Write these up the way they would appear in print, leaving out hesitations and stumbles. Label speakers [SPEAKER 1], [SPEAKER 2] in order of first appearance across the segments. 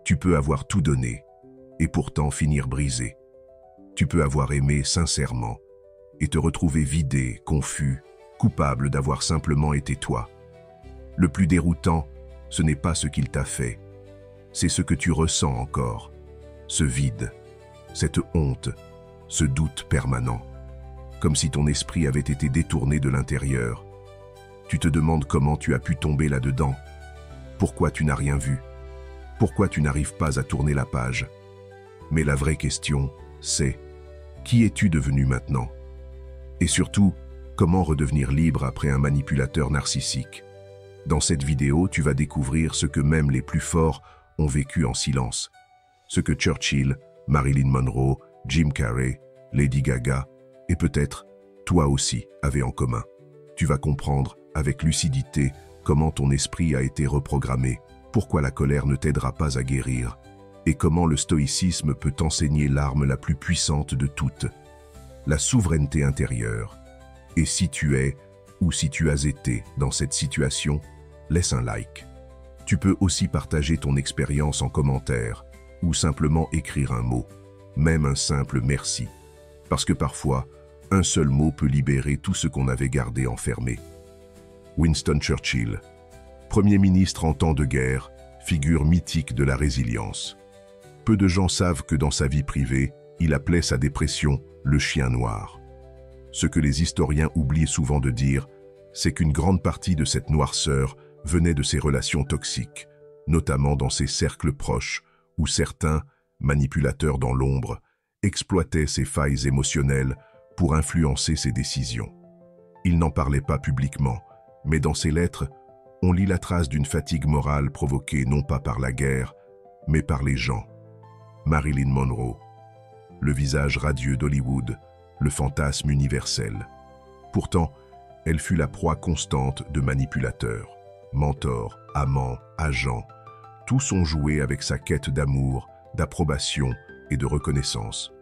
[SPEAKER 1] Tu peux avoir tout donné, et pourtant finir brisé. Tu peux avoir aimé sincèrement, et te retrouver vidé, confus, coupable d'avoir simplement été toi. Le plus déroutant, ce n'est pas ce qu'il t'a fait, c'est ce que tu ressens encore, ce vide, cette honte, ce doute permanent, comme si ton esprit avait été détourné de l'intérieur. Tu te demandes comment tu as pu tomber là-dedans, pourquoi tu n'as rien vu, pourquoi tu n'arrives pas à tourner la page. Mais la vraie question, c'est qui es-tu devenu maintenant? Et surtout, comment redevenir libre après un manipulateur narcissique? Dans cette vidéo, tu vas découvrir ce que même les plus forts ont vécu en silence. Ce que Churchill, Marilyn Monroe, Jim Carrey, Lady Gaga et peut-être toi aussi avaient en commun. Tu vas comprendre avec lucidité comment ton esprit a été reprogrammé, pourquoi la colère ne t'aidera pas à guérir et comment le stoïcisme peut t'enseigner l'arme la plus puissante de toutes, la souveraineté intérieure. Et si tu es ou si tu as été dans cette situation, laisse un like. Tu peux aussi partager ton expérience en commentaire ou simplement écrire un mot, même un simple merci. Parce que parfois, un seul mot peut libérer tout ce qu'on avait gardé enfermé. Winston Churchill, Premier ministre en temps de guerre, figure mythique de la résilience. Peu de gens savent que dans sa vie privée, il appelait sa dépression le chien noir. Ce que les historiens oublient souvent de dire, c'est qu'une grande partie de cette noirceur venait de ses relations toxiques, notamment dans ses cercles proches, où certains, manipulateurs dans l'ombre, exploitaient ses failles émotionnelles pour influencer ses décisions. Il n'en parlait pas publiquement, mais dans ses lettres, on lit la trace d'une fatigue morale provoquée non pas par la guerre, mais par les gens. Marilyn Monroe, le visage radieux d'Hollywood, le fantasme universel. Pourtant, elle fut la proie constante de manipulateurs. Mentors, amants, agents, tous ont joué avec sa quête d'amour, d'approbation et de reconnaissance.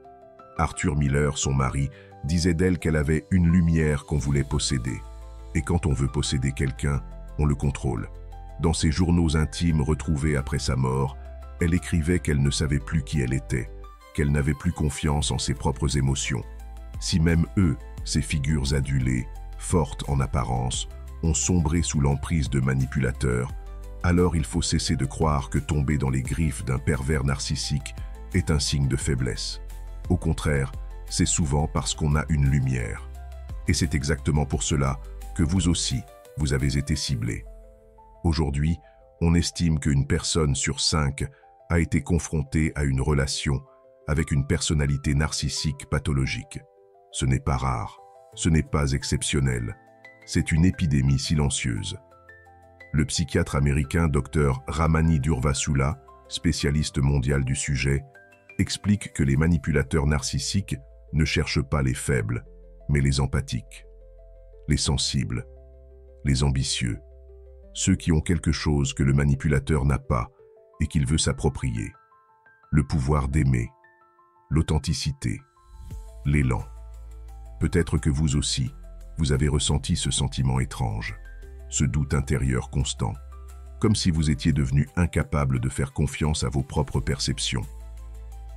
[SPEAKER 1] Arthur Miller, son mari, disait d'elle qu'elle avait une lumière qu'on voulait posséder. Et quand on veut posséder quelqu'un, on le contrôle. Dans ses journaux intimes retrouvés après sa mort, elle écrivait qu'elle ne savait plus qui elle était, qu'elle n'avait plus confiance en ses propres émotions. Si même eux, ces figures adulées, fortes en apparence, ont sombré sous l'emprise de manipulateurs, alors il faut cesser de croire que tomber dans les griffes d'un pervers narcissique est un signe de faiblesse. Au contraire, c'est souvent parce qu'on a une lumière. Et c'est exactement pour cela que vous aussi, vous avez été ciblé. Aujourd'hui, on estime qu'une personne sur 5 a été confrontée à une relation avec une personnalité narcissique pathologique. Ce n'est pas rare, ce n'est pas exceptionnel. C'est une épidémie silencieuse. Le psychiatre américain Dr Ramani Durvasula, spécialiste mondial du sujet, explique que les manipulateurs narcissiques ne cherchent pas les faibles, mais les empathiques, les sensibles, les ambitieux, ceux qui ont quelque chose que le manipulateur n'a pas et qu'il veut s'approprier. Le pouvoir d'aimer, l'authenticité, l'élan. Peut-être que vous aussi, vous avez ressenti ce sentiment étrange, ce doute intérieur constant, comme si vous étiez devenu incapable de faire confiance à vos propres perceptions.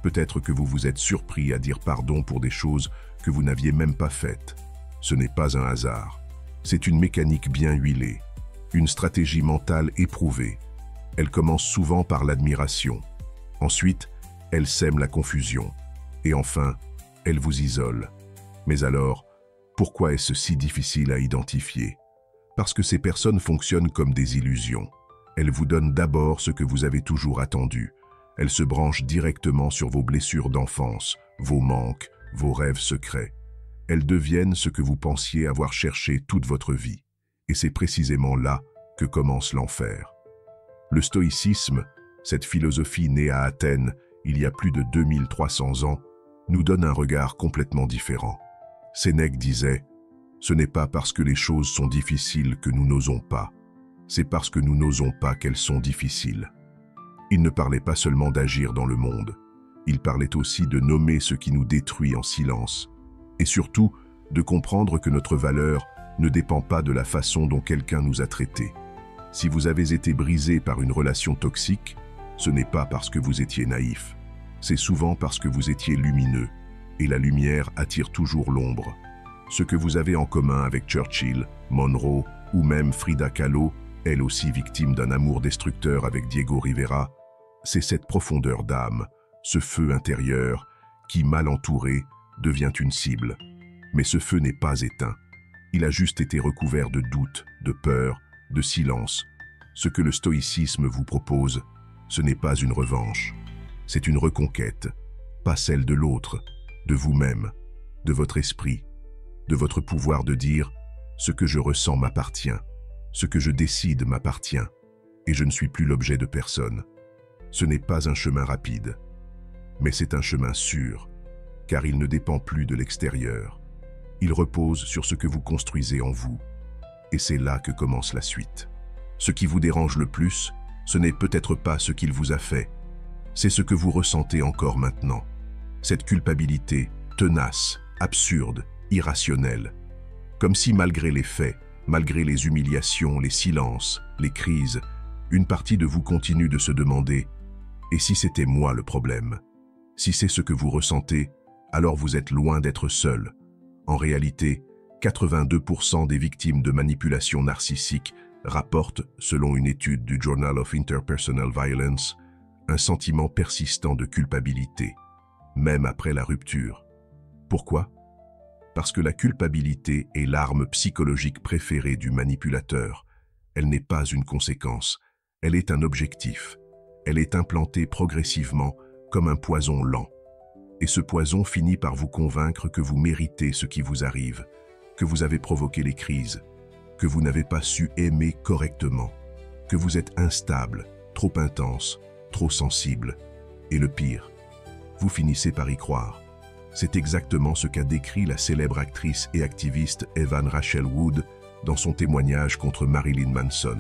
[SPEAKER 1] Peut-être que vous vous êtes surpris à dire pardon pour des choses que vous n'aviez même pas faites. Ce n'est pas un hasard. C'est une mécanique bien huilée, une stratégie mentale éprouvée. Elle commence souvent par l'admiration. Ensuite, elle sème la confusion. Et enfin, elle vous isole. Mais alors, pourquoi est-ce si difficile à identifier? Parce que ces personnes fonctionnent comme des illusions. Elles vous donnent d'abord ce que vous avez toujours attendu. Elles se branchent directement sur vos blessures d'enfance, vos manques, vos rêves secrets. Elles deviennent ce que vous pensiez avoir cherché toute votre vie. Et c'est précisément là que commence l'enfer. Le stoïcisme, cette philosophie née à Athènes il y a plus de 2300 ans, nous donne un regard complètement différent. Sénèque disait « Ce n'est pas parce que les choses sont difficiles que nous n'osons pas, c'est parce que nous n'osons pas qu'elles sont difficiles. » Il ne parlait pas seulement d'agir dans le monde, il parlait aussi de nommer ce qui nous détruit en silence, et surtout de comprendre que notre valeur ne dépend pas de la façon dont quelqu'un nous a traités. Si vous avez été brisé par une relation toxique, Ce n'est pas parce que vous étiez naïf, c'est souvent parce que vous étiez lumineux, et la lumière attire toujours l'ombre. Ce que vous avez en commun avec Churchill, Monroe ou même Frida Kahlo, elle aussi victime d'un amour destructeur avec Diego Rivera, c'est cette profondeur d'âme, ce feu intérieur qui, mal entouré, devient une cible. Mais ce feu n'est pas éteint. Il a juste été recouvert de doute, de peur, de silence. Ce que le stoïcisme vous propose, ce n'est pas une revanche. C'est une reconquête, pas celle de l'autre, de vous-même, de votre esprit, de votre pouvoir de dire « ce que je ressens m'appartient, ce que je décide m'appartient, et je ne suis plus l'objet de personne ». Ce n'est pas un chemin rapide, mais c'est un chemin sûr, car il ne dépend plus de l'extérieur. Il repose sur ce que vous construisez en vous, et c'est là que commence la suite. Ce qui vous dérange le plus, ce n'est peut-être pas ce qu'il vous a fait, c'est ce que vous ressentez encore maintenant. Cette culpabilité tenace, absurde, irrationnelle. Comme si malgré les faits, malgré les humiliations, les silences, les crises, une partie de vous continue de se demander « Et si c'était moi le problème ?» Si c'est ce que vous ressentez, alors vous êtes loin d'être seul. En réalité, 82% des victimes de manipulation narcissique rapportent, selon une étude du Journal of Interpersonal Violence, un sentiment persistant de culpabilité, même après la rupture. Pourquoi? Parce que la culpabilité est l'arme psychologique préférée du manipulateur. Elle n'est pas une conséquence, elle est un objectif. Elle est implantée progressivement comme un poison lent. Et ce poison finit par vous convaincre que vous méritez ce qui vous arrive, que vous avez provoqué les crises, que vous n'avez pas su aimer correctement, que vous êtes instable, trop intense, trop sensible. Et le pire, vous finissez par y croire. C'est exactement ce qu'a décrit la célèbre actrice et activiste Evan Rachel Wood dans son témoignage contre Marilyn Manson.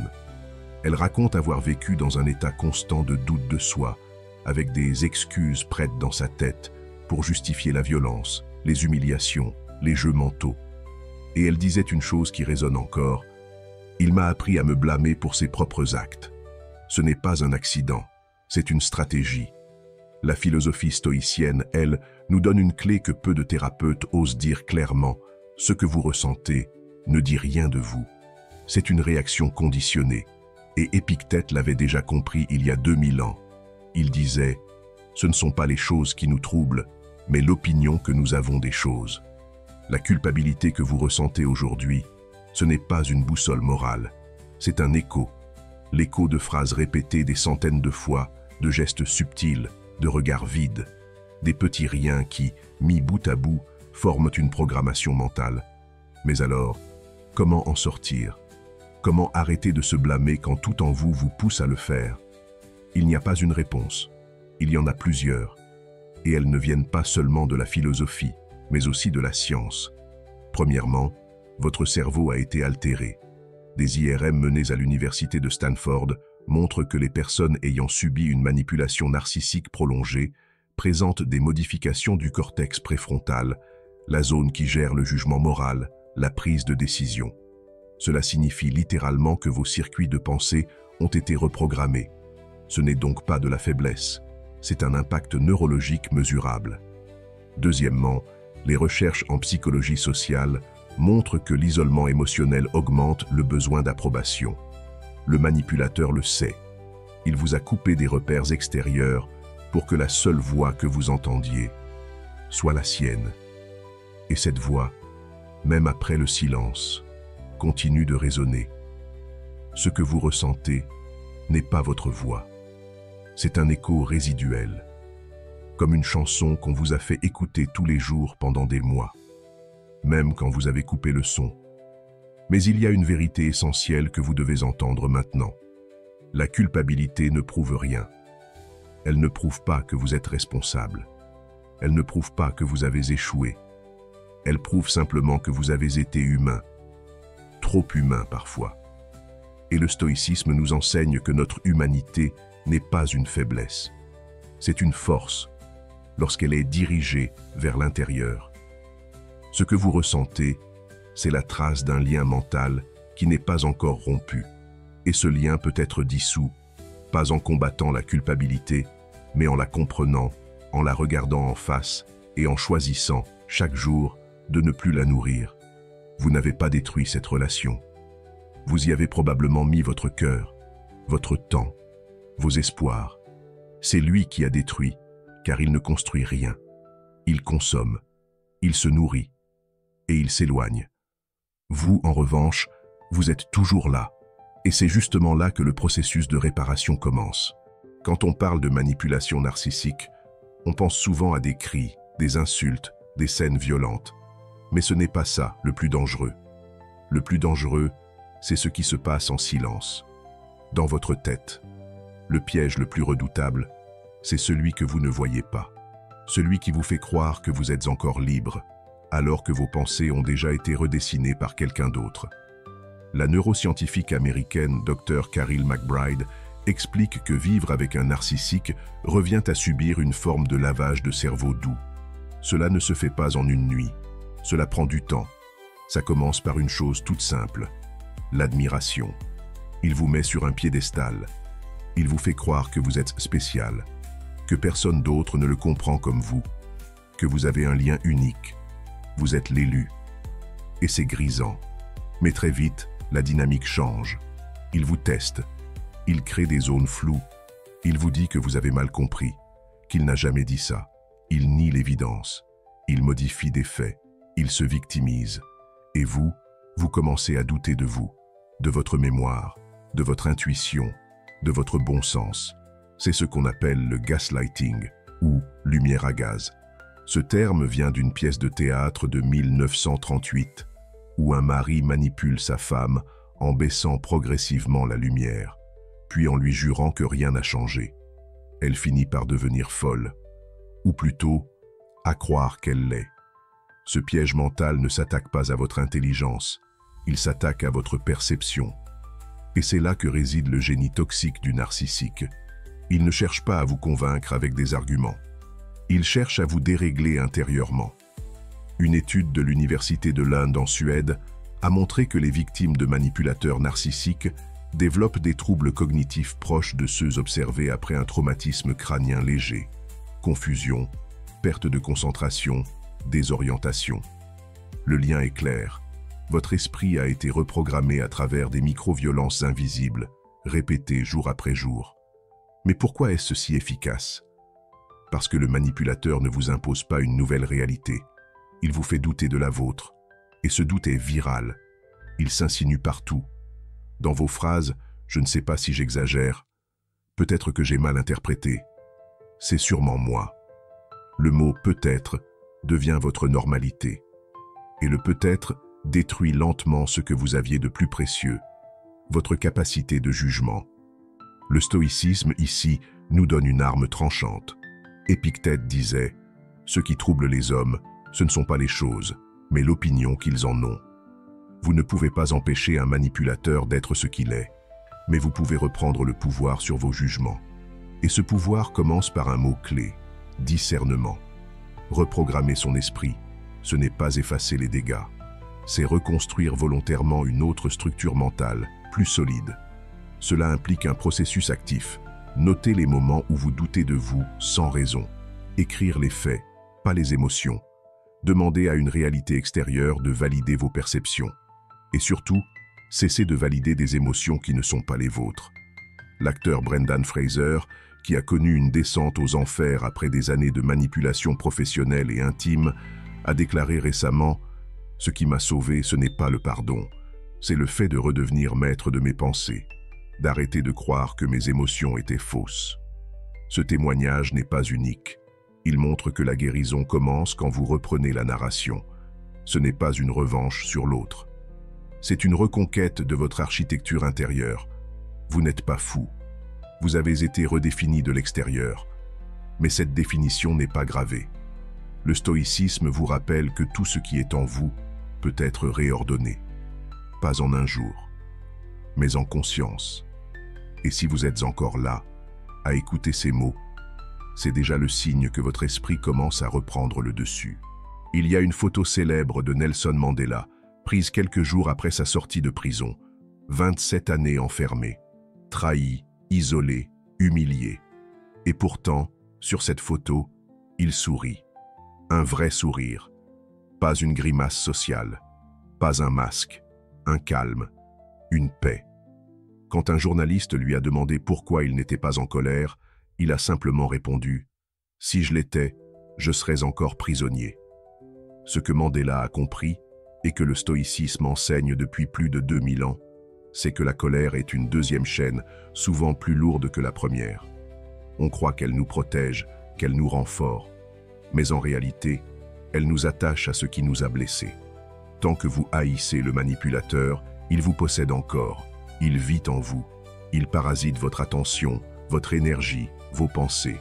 [SPEAKER 1] Elle raconte avoir vécu dans un état constant de doute de soi, avec des excuses prêtes dans sa tête pour justifier la violence, les humiliations, les jeux mentaux. Et elle disait une chose qui résonne encore, « Il m'a appris à me blâmer pour ses propres actes. Ce n'est pas un accident, c'est une stratégie. » La philosophie stoïcienne, elle, nous donne une clé que peu de thérapeutes osent dire clairement. Ce que vous ressentez ne dit rien de vous. C'est une réaction conditionnée. Et Épictète l'avait déjà compris il y a 2000 ans. Il disait « Ce ne sont pas les choses qui nous troublent, mais l'opinion que nous avons des choses. » La culpabilité que vous ressentez aujourd'hui, ce n'est pas une boussole morale, c'est un écho. L'écho de phrases répétées des centaines de fois, de gestes subtils, de regards vides, des petits riens qui, mis bout à bout, forment une programmation mentale. Mais alors, comment en sortir? Comment arrêter de se blâmer quand tout en vous vous pousse à le faire? Il n'y a pas une réponse, il y en a plusieurs, et elles ne viennent pas seulement de la philosophie, mais aussi de la science. Premièrement, votre cerveau a été altéré. Des IRM menées à l'université de Stanford montrent que les personnes ayant subi une manipulation narcissique prolongée présentent des modifications du cortex préfrontal, la zone qui gère le jugement moral, la prise de décision. Cela signifie littéralement que vos circuits de pensée ont été reprogrammés. Ce n'est donc pas de la faiblesse, c'est un impact neurologique mesurable. Deuxièmement, les recherches en psychologie sociale montrent que l'isolement émotionnel augmente le besoin d'approbation. Le manipulateur le sait. Il vous a coupé des repères extérieurs pour que la seule voix que vous entendiez soit la sienne. Et cette voix, même après le silence, continue de résonner. Ce que vous ressentez n'est pas votre voix. C'est un écho résiduel, comme une chanson qu'on vous a fait écouter tous les jours pendant des mois, même quand vous avez coupé le son. Mais il y a une vérité essentielle que vous devez entendre maintenant. La culpabilité ne prouve rien. Elle ne prouve pas que vous êtes responsable. Elle ne prouve pas que vous avez échoué. Elle prouve simplement que vous avez été humain, trop humain parfois. Et le stoïcisme nous enseigne que notre humanité n'est pas une faiblesse. C'est une force, lorsqu'elle est dirigée vers l'intérieur. Ce que vous ressentez, c'est la trace d'un lien mental qui n'est pas encore rompu. Et ce lien peut être dissous, pas en combattant la culpabilité, mais en la comprenant, en la regardant en face et en choisissant, chaque jour, de ne plus la nourrir. Vous n'avez pas détruit cette relation. Vous y avez probablement mis votre cœur, votre temps, vos espoirs. C'est lui qui a détruit, car il ne construit rien. Il consomme, il se nourrit, et il s'éloigne. Vous, en revanche, vous êtes toujours là. Et c'est justement là que le processus de réparation commence. Quand on parle de manipulation narcissique, on pense souvent à des cris, des insultes, des scènes violentes. Mais ce n'est pas ça le plus dangereux. Le plus dangereux, c'est ce qui se passe en silence, dans votre tête. Le piège le plus redoutable, c'est celui que vous ne voyez pas. Celui qui vous fait croire que vous êtes encore libre, alors que vos pensées ont déjà été redessinées par quelqu'un d'autre. La neuroscientifique américaine Dr. Caril McBride explique que vivre avec un narcissique revient à subir une forme de lavage de cerveau doux. Cela ne se fait pas en une nuit. Cela prend du temps. Ça commence par une chose toute simple, l'admiration. Il vous met sur un piédestal. Il vous fait croire que vous êtes spécial, que personne d'autre ne le comprend comme vous, que vous avez un lien unique. Vous êtes l'élu. Et c'est grisant. Mais très vite, la dynamique change. Il vous teste. Il crée des zones floues. Il vous dit que vous avez mal compris, qu'il n'a jamais dit ça. Il nie l'évidence. Il modifie des faits. Il se victimise. Et vous, vous commencez à douter de vous, de votre mémoire, de votre intuition, de votre bon sens. C'est ce qu'on appelle le gaslighting, ou lumière à gaz. Ce terme vient d'une pièce de théâtre de 1938, où un mari manipule sa femme en baissant progressivement la lumière, puis en lui jurant que rien n'a changé. Elle finit par devenir folle, ou plutôt, à croire qu'elle l'est. Ce piège mental ne s'attaque pas à votre intelligence, il s'attaque à votre perception. Et c'est là que réside le génie toxique du narcissique. Il ne cherche pas à vous convaincre avec des arguments. Il cherche à vous dérégler intérieurement. Une étude de l'Université de Lund en Suède a montré que les victimes de manipulateurs narcissiques développent des troubles cognitifs proches de ceux observés après un traumatisme crânien léger. Confusion, perte de concentration, désorientation. Le lien est clair. Votre esprit a été reprogrammé à travers des micro-violences invisibles, répétées jour après jour. Mais pourquoi est-ce si efficace? Parce que le manipulateur ne vous impose pas une nouvelle réalité. Il vous fait douter de la vôtre. Et ce doute est viral. Il s'insinue partout. Dans vos phrases, je ne sais pas si j'exagère. Peut-être que j'ai mal interprété. C'est sûrement moi. Le mot « peut-être » devient votre normalité. Et le « peut-être » détruit lentement ce que vous aviez de plus précieux, votre capacité de jugement. Le stoïcisme, ici, nous donne une arme tranchante. Épictète disait « Ce qui trouble les hommes, ce ne sont pas les choses, mais l'opinion qu'ils en ont. » Vous ne pouvez pas empêcher un manipulateur d'être ce qu'il est, mais vous pouvez reprendre le pouvoir sur vos jugements. Et ce pouvoir commence par un mot-clé, discernement. Reprogrammer son esprit, ce n'est pas effacer les dégâts, c'est reconstruire volontairement une autre structure mentale, plus solide. Cela implique un processus actif. Notez les moments où vous doutez de vous sans raison. Écrire les faits, pas les émotions. Demandez à une réalité extérieure de valider vos perceptions. Et surtout, cessez de valider des émotions qui ne sont pas les vôtres. L'acteur Brendan Fraser, qui a connu une descente aux enfers après des années de manipulation professionnelle et intime, a déclaré récemment « Ce qui m'a sauvé, ce n'est pas le pardon, c'est le fait de redevenir maître de mes pensées, d'arrêter de croire que mes émotions étaient fausses. » Ce témoignage n'est pas unique. Il montre que la guérison commence quand vous reprenez la narration. Ce n'est pas une revanche sur l'autre. C'est une reconquête de votre architecture intérieure. Vous n'êtes pas fou. Vous avez été redéfini de l'extérieur. Mais cette définition n'est pas gravée. Le stoïcisme vous rappelle que tout ce qui est en vous peut être réordonné. Pas en un jour, mais en conscience. Et si vous êtes encore là, à écouter ces mots, c'est déjà le signe que votre esprit commence à reprendre le dessus. Il y a une photo célèbre de Nelson Mandela, prise quelques jours après sa sortie de prison, 27 années enfermé, trahi, isolé, humilié. Et pourtant, sur cette photo, il sourit. Un vrai sourire. Pas une grimace sociale. Pas un masque. Un calme. Une paix. Quand un journaliste lui a demandé pourquoi il n'était pas en colère, il a simplement répondu « Si je l'étais, je serais encore prisonnier ». Ce que Mandela a compris, et que le stoïcisme enseigne depuis plus de 2000 ans, c'est que la colère est une deuxième chaîne, souvent plus lourde que la première. On croit qu'elle nous protège, qu'elle nous rend forts, mais en réalité, elle nous attache à ce qui nous a blessés. Tant que vous haïssez le manipulateur, il vous possède encore, il vit en vous, il parasite votre attention, votre énergie, vos pensées,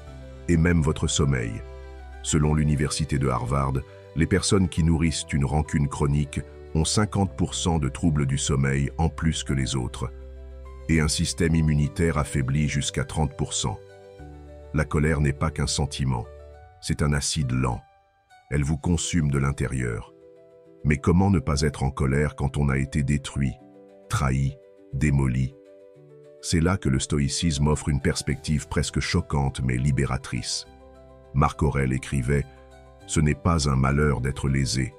[SPEAKER 1] et même votre sommeil. Selon l'université de Harvard, les personnes qui nourrissent une rancune chronique ont 50% de troubles du sommeil en plus que les autres, et un système immunitaire affaibli jusqu'à 30%. La colère n'est pas qu'un sentiment, c'est un acide lent. Elle vous consume de l'intérieur. Mais comment ne pas être en colère quand on a été détruit, trahi, démoli? C'est là que le stoïcisme offre une perspective presque choquante mais libératrice. Marc Aurèle écrivait « Ce n'est pas un malheur d'être lésé,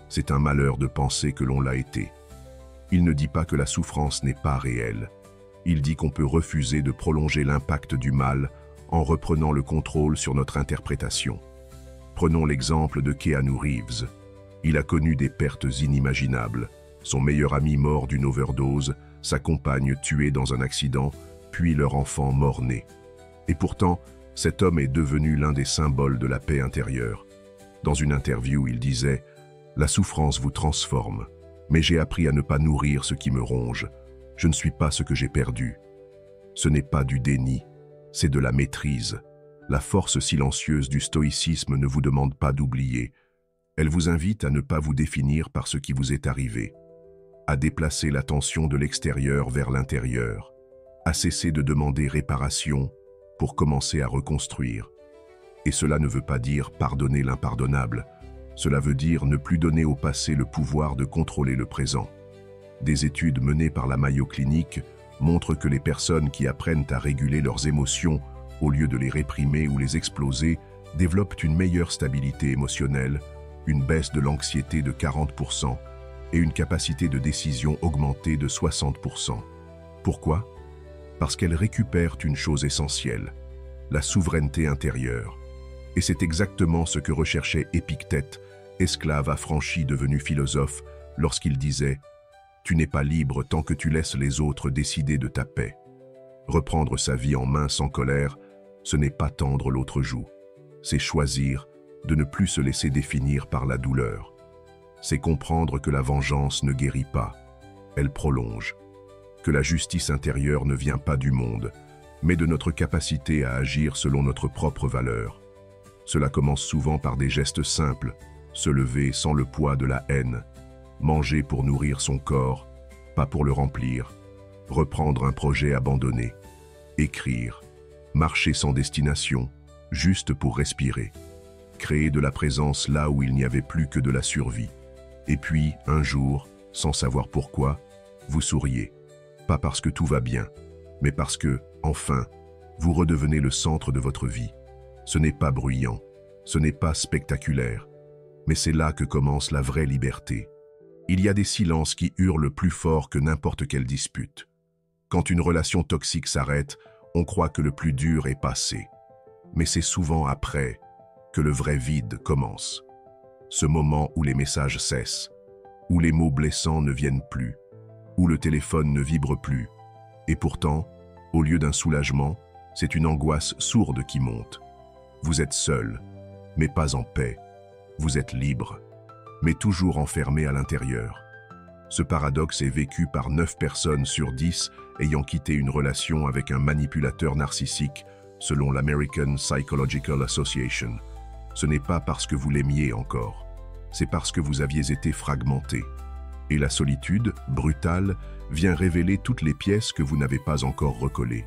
[SPEAKER 1] c'est un malheur de penser que l'on l'a été ». Il ne dit pas que la souffrance n'est pas réelle. Il dit qu'on peut refuser de prolonger l'impact du mal en reprenant le contrôle sur notre interprétation. Prenons l'exemple de Keanu Reeves. Il a connu des pertes inimaginables. Son meilleur ami mort d'une overdose, sa compagne tuée dans un accident, puis leur enfant mort-né. Et pourtant, cet homme est devenu l'un des symboles de la paix intérieure. Dans une interview, il disait « La souffrance vous transforme, mais j'ai appris à ne pas nourrir ce qui me ronge. Je ne suis pas ce que j'ai perdu. » Ce n'est pas du déni, c'est de la maîtrise. La force silencieuse du stoïcisme ne vous demande pas d'oublier. Elle vous invite à ne pas vous définir par ce qui vous est arrivé, à déplacer l'attention de l'extérieur vers l'intérieur, à cesser de demander réparation pour commencer à reconstruire. Et cela ne veut pas dire pardonner l'impardonnable, cela veut dire ne plus donner au passé le pouvoir de contrôler le présent. Des études menées par la Mayo Clinic montrent que les personnes qui apprennent à réguler leurs émotions au lieu de les réprimer ou les exploser développent une meilleure stabilité émotionnelle, une baisse de l'anxiété de 40% et une capacité de décision augmentée de 60%. Pourquoi? Parce qu'elles récupèrent une chose essentielle, la souveraineté intérieure. Et c'est exactement ce que recherchait Épictète, esclave affranchi devenu philosophe, lorsqu'il disait « Tu n'es pas libre tant que tu laisses les autres décider de ta paix. » Reprendre sa vie en main sans colère, ce n'est pas tendre l'autre joue. C'est choisir de ne plus se laisser définir par la douleur. C'est comprendre que la vengeance ne guérit pas, elle prolonge. Que la justice intérieure ne vient pas du monde, mais de notre capacité à agir selon notre propre valeur. Cela commence souvent par des gestes simples, se lever sans le poids de la haine, manger pour nourrir son corps, pas pour le remplir, reprendre un projet abandonné, écrire, marcher sans destination, juste pour respirer, créer de la présence là où il n'y avait plus que de la survie. Et puis, un jour, sans savoir pourquoi, vous souriez. Pas parce que tout va bien, mais parce que, enfin, vous redevenez le centre de votre vie. Ce n'est pas bruyant, ce n'est pas spectaculaire, mais c'est là que commence la vraie liberté. Il y a des silences qui hurlent plus fort que n'importe quelle dispute. Quand une relation toxique s'arrête, on croit que le plus dur est passé. Mais c'est souvent après que le vrai vide commence. Ce moment où les messages cessent, où les mots blessants ne viennent plus, où le téléphone ne vibre plus. Et pourtant, au lieu d'un soulagement, c'est une angoisse sourde qui monte. Vous êtes seul, mais pas en paix. Vous êtes libre, mais toujours enfermé à l'intérieur. Ce paradoxe est vécu par 9 personnes sur 10 ayant quitté une relation avec un manipulateur narcissique, selon l'American Psychological Association. Ce n'est pas parce que vous l'aimiez encore, c'est parce que vous aviez été fragmenté. Et la solitude, brutale, vient révéler toutes les pièces que vous n'avez pas encore recollées.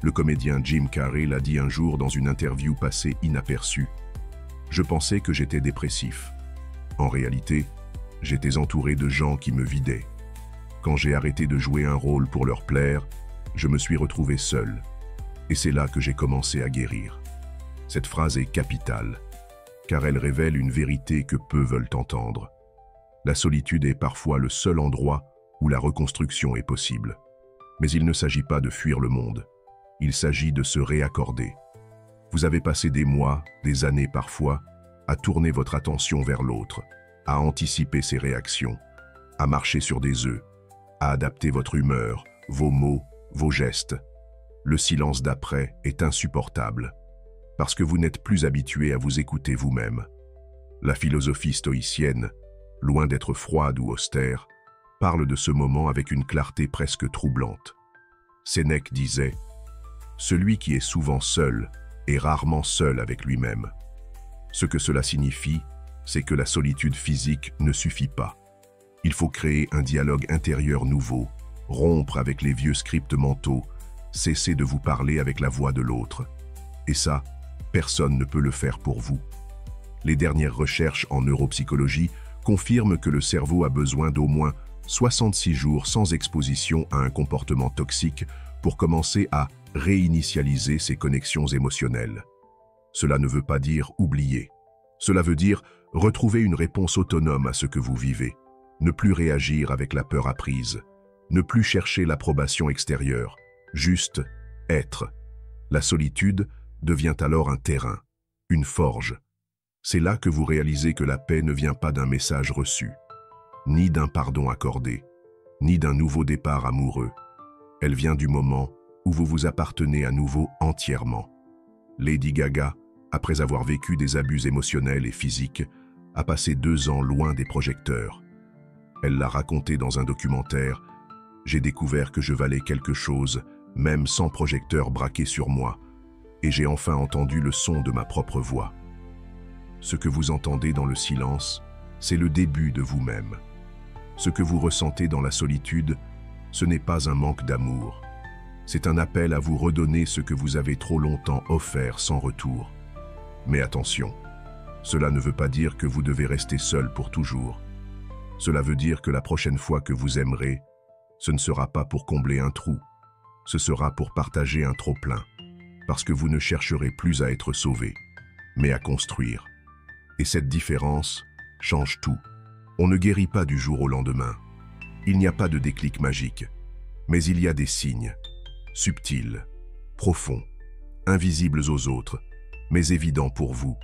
[SPEAKER 1] Le comédien Jim Carrey l'a dit un jour dans une interview passée inaperçue. « Je pensais que j'étais dépressif. En réalité, j'étais entouré de gens qui me vidaient. Quand j'ai arrêté de jouer un rôle pour leur plaire, je me suis retrouvé seul. Et c'est là que j'ai commencé à guérir. Cette phrase est capitale, car elle révèle une vérité que peu veulent entendre. La solitude est parfois le seul endroit où la reconstruction est possible. Mais il ne s'agit pas de fuir le monde. Il s'agit de se réaccorder. Vous avez passé des mois, des années parfois, à tourner votre attention vers l'autre, à anticiper ses réactions, à marcher sur des œufs, à adapter votre humeur, vos mots, vos gestes. Le silence d'après est insupportable, parce que vous n'êtes plus habitué à vous écouter vous-même. La philosophie stoïcienne, loin d'être froide ou austère, parle de ce moment avec une clarté presque troublante. Sénèque disait « Celui qui est souvent seul est rarement seul avec lui-même ». Ce que cela signifie, c'est que la solitude physique ne suffit pas. Il faut créer un dialogue intérieur nouveau, rompre avec les vieux scripts mentaux, cesser de vous parler avec la voix de l'autre. Et ça, personne ne peut le faire pour vous. Les dernières recherches en neuropsychologie confirment que le cerveau a besoin d'au moins 66 jours sans exposition à un comportement toxique pour commencer à réinitialiser ses connexions émotionnelles. Cela ne veut pas dire oublier. Cela veut dire retrouver une réponse autonome à ce que vous vivez, ne plus réagir avec la peur apprise, ne plus chercher l'approbation extérieure, juste être. La solitude devient alors un terrain, une forge. C'est là que vous réalisez que la paix ne vient pas d'un message reçu, ni d'un pardon accordé, ni d'un nouveau départ amoureux. Elle vient du moment où vous vous appartenez à nouveau entièrement. Lady Gaga, après avoir vécu des abus émotionnels et physiques, a passé 2 ans loin des projecteurs. Elle l'a raconté dans un documentaire « J'ai découvert que je valais quelque chose, même sans projecteur braqué sur moi, et j'ai enfin entendu le son de ma propre voix. » Ce que vous entendez dans le silence, c'est le début de vous-même. Ce que vous ressentez dans la solitude, ce n'est pas un manque d'amour. C'est un appel à vous redonner ce que vous avez trop longtemps offert sans retour. Mais attention, cela ne veut pas dire que vous devez rester seul pour toujours. Cela veut dire que la prochaine fois que vous aimerez, ce ne sera pas pour combler un trou, ce sera pour partager un trop-plein, parce que vous ne chercherez plus à être sauvé, mais à construire. Et cette différence change tout. On ne guérit pas du jour au lendemain. Il n'y a pas de déclic magique, mais il y a des signes, subtils, profonds, invisibles aux autres, mais évidents pour vous.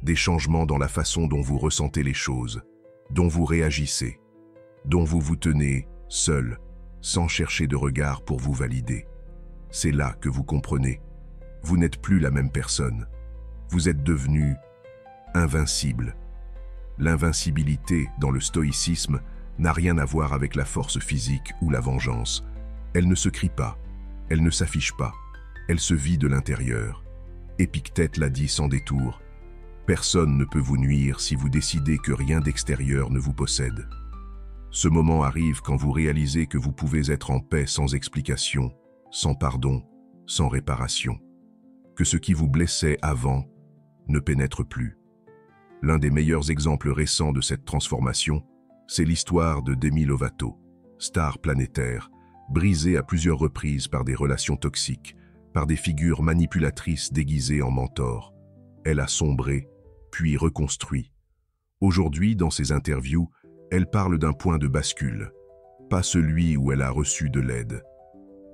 [SPEAKER 1] Des changements dans la façon dont vous ressentez les choses, dont vous réagissez, dont vous vous tenez seul, sans chercher de regard pour vous valider. C'est là que vous comprenez. Vous n'êtes plus la même personne. Vous êtes devenu invincible. L'invincibilité, dans le stoïcisme, n'a rien à voir avec la force physique ou la vengeance. Elle ne se crie pas, elle ne s'affiche pas, elle se vit de l'intérieur. Épictète l'a dit sans détour. Personne ne peut vous nuire si vous décidez que rien d'extérieur ne vous possède. Ce moment arrive quand vous réalisez que vous pouvez être en paix sans explication, sans pardon, sans réparation. Que ce qui vous blessait avant ne pénètre plus. L'un des meilleurs exemples récents de cette transformation, c'est l'histoire de Demi Lovato, star planétaire, brisée à plusieurs reprises par des relations toxiques, par des figures manipulatrices déguisées en mentors. Elle a sombré, puis reconstruit. Aujourd'hui, dans ses interviews, elle parle d'un point de bascule, pas celui où elle a reçu de l'aide,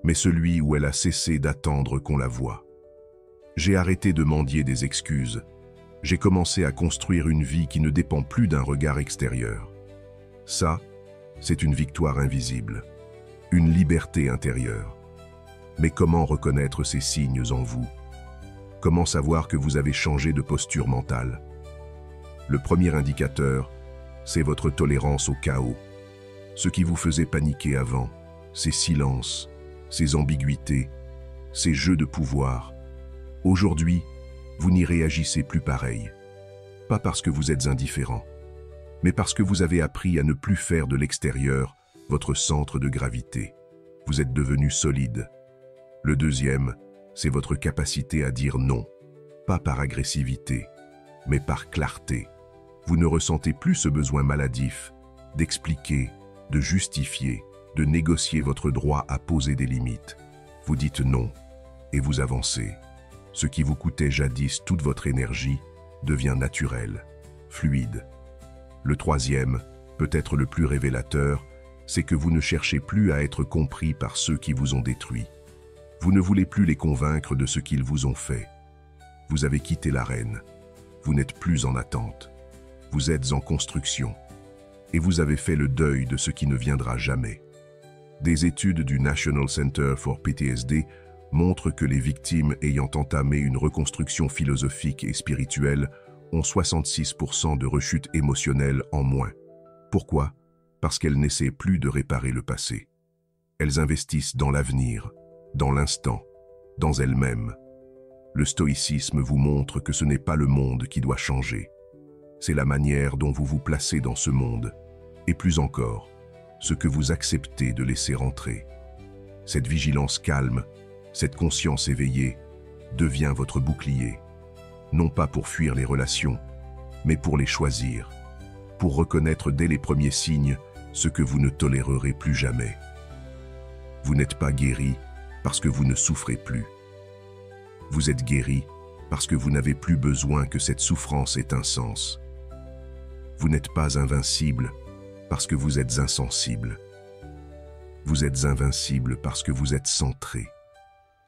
[SPEAKER 1] mais celui où elle a cessé d'attendre qu'on la voie. J'ai arrêté de mendier des excuses. J'ai commencé à construire une vie qui ne dépend plus d'un regard extérieur. Ça, c'est une victoire invisible, une liberté intérieure. Mais comment reconnaître ces signes en vous? Comment savoir que vous avez changé de posture mentale? Le premier indicateur, c'est votre tolérance au chaos. Ce qui vous faisait paniquer avant, ces silences, ces ambiguïtés, ces jeux de pouvoir. Aujourd'hui, vous n'y réagissez plus pareil. Pas parce que vous êtes indifférent, mais parce que vous avez appris à ne plus faire de l'extérieur votre centre de gravité. Vous êtes devenu solide. Le deuxième, c'est votre capacité à dire non, pas par agressivité, mais par clarté. Vous ne ressentez plus ce besoin maladif d'expliquer, de justifier, de négocier votre droit à poser des limites. Vous dites non, et vous avancez. Ce qui vous coûtait jadis toute votre énergie devient naturel, fluide. Le troisième, peut-être le plus révélateur, c'est que vous ne cherchez plus à être compris par ceux qui vous ont détruit. Vous ne voulez plus les convaincre de ce qu'ils vous ont fait. Vous avez quitté l'arène. Vous n'êtes plus en attente. Vous êtes en construction. Et vous avez fait le deuil de ce qui ne viendra jamais. Des études du National Center for PTSD montrent que les victimes ayant entamé une reconstruction philosophique et spirituelle ont 66% de rechute émotionnelle en moins. Pourquoi? Parce qu'elles n'essaient plus de réparer le passé. Elles investissent dans l'avenir, dans l'instant, dans elles-mêmes. Le stoïcisme vous montre que ce n'est pas le monde qui doit changer. C'est la manière dont vous vous placez dans ce monde, et plus encore, ce que vous acceptez de laisser rentrer. Cette vigilance calme, cette conscience éveillée, devient votre bouclier, non pas pour fuir les relations, mais pour les choisir, pour reconnaître dès les premiers signes ce que vous ne tolérerez plus jamais. Vous n'êtes pas guéri parce que vous ne souffrez plus. Vous êtes guéri parce que vous n'avez plus besoin que cette souffrance ait un sens. Vous n'êtes pas invincible parce que vous êtes insensible. Vous êtes invincible parce que vous êtes centré,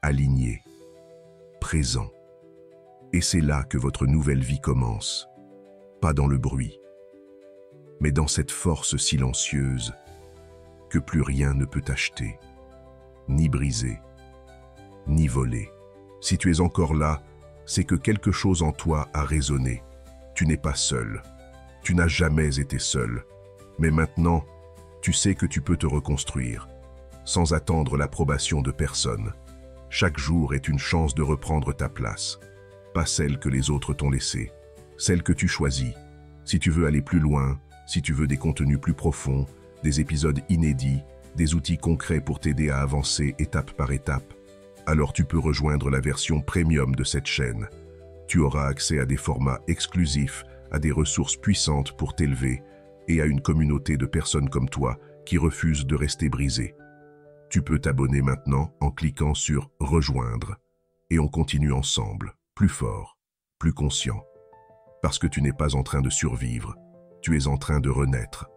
[SPEAKER 1] aligné, présent. Et c'est là que votre nouvelle vie commence, pas dans le bruit, mais dans cette force silencieuse que plus rien ne peut acheter, ni briser, ni voler. Si tu es encore là, c'est que quelque chose en toi a résonné. Tu n'es pas seul. Tu n'as jamais été seul. Mais maintenant, tu sais que tu peux te reconstruire, sans attendre l'approbation de personne. Chaque jour est une chance de reprendre ta place, pas celle que les autres t'ont laissée, celle que tu choisis. Si tu veux aller plus loin, si tu veux des contenus plus profonds, des épisodes inédits, des outils concrets pour t'aider à avancer étape par étape, alors tu peux rejoindre la version premium de cette chaîne. Tu auras accès à des formats exclusifs, à des ressources puissantes pour t'élever et à une communauté de personnes comme toi qui refusent de rester brisées. Tu peux t'abonner maintenant en cliquant sur « Rejoindre » et on continue ensemble, plus fort, plus conscient. Parce que tu n'es pas en train de survivre, tu es en train de renaître.